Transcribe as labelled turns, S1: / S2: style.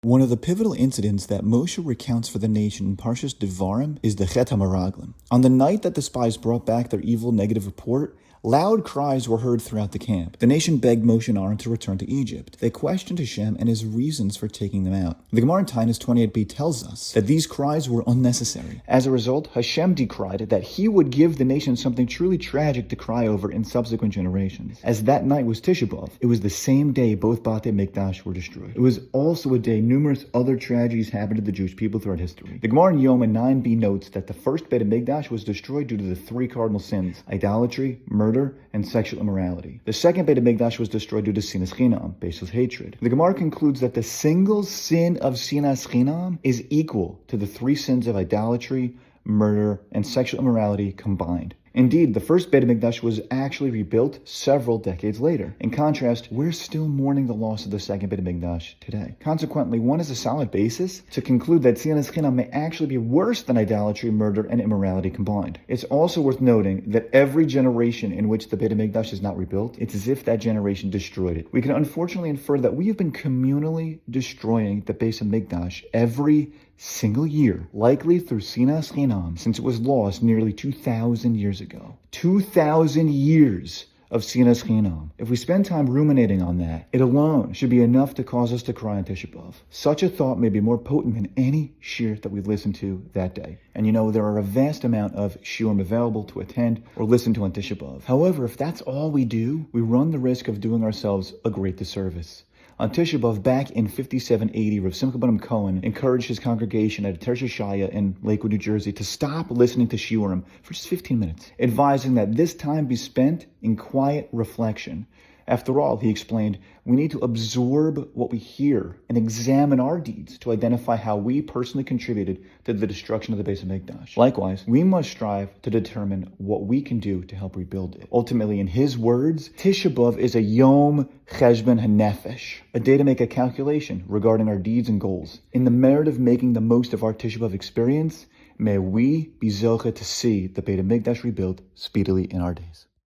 S1: One of the pivotal incidents that Moshe recounts for the nation in Parshas Devarim is the Chet HaMaraglim. On the night that the spies brought back their evil negative report, loud cries were heard throughout the camp. The nation begged Moshe and Aaron to return to Egypt. They questioned Hashem and his reasons for taking them out. The Gemara in Tainus 28b tells us that these cries were unnecessary. As a result, Hashem decried that he would give the nation something truly tragic to cry over in subsequent generations. As that night was Tisha B'Av, it was the same day both Batei Mikdash were destroyed. It was also a day numerous other tragedies happened to the Jewish people throughout history. The Gemara in Yoma 9b notes that the first Beit HaMikdash was destroyed due to the three cardinal sins: idolatry, murder, and sexual immorality. The second Beit HaMikdash was destroyed due to sinas chinam, baseless hatred. The Gemara concludes that the single sin of sinas chinam is equal to the three sins of idolatry, murder, and sexual immorality combined. Indeed, the first Beit HaMikdash was actually rebuilt several decades later. In contrast, we're still mourning the loss of the second Beit HaMikdash today. Consequently, one is a solid basis to conclude that sinas chinam may actually be worse than idolatry, murder, and immorality combined. It's also worth noting that every generation in which the Beit HaMikdash is not rebuilt, it's as if that generation destroyed it. We can unfortunately infer that we have been communally destroying the Beit HaMikdash every single year, likely through sinas chinam, since it was lost nearly 2,000 years ago. 2,000 years of sinas chinam. If we spend time ruminating on that, it alone should be enough to cause us to cry on Tisha B'Av. Such a thought may be more potent than any shir that we've listened to that day. And there are a vast amount of shiurim available to attend or listen to on Tisha B'Av. However, if that's all we do, we run the risk of doing ourselves a great disservice. On Tisha B'Av, back in 5780, Rav Simcha ben Cohen encouraged his congregation at a Tersha Shaya in Lakewood, New Jersey, to stop listening to shiurim for just 15 minutes, advising that this time be spent in quiet reflection. After all, he explained, we need to absorb what we hear and examine our deeds to identify how we personally contributed to the destruction of the Beit HaMikdash. Likewise, we must strive to determine what we can do to help rebuild it. Ultimately, in his words, Tisha B'Av is a Yom Cheshbon HaNefesh, a day to make a calculation regarding our deeds and goals. In the merit of making the most of our Tisha B'Av experience, may we be zocheh to see the Beit HaMikdash rebuilt speedily in our days.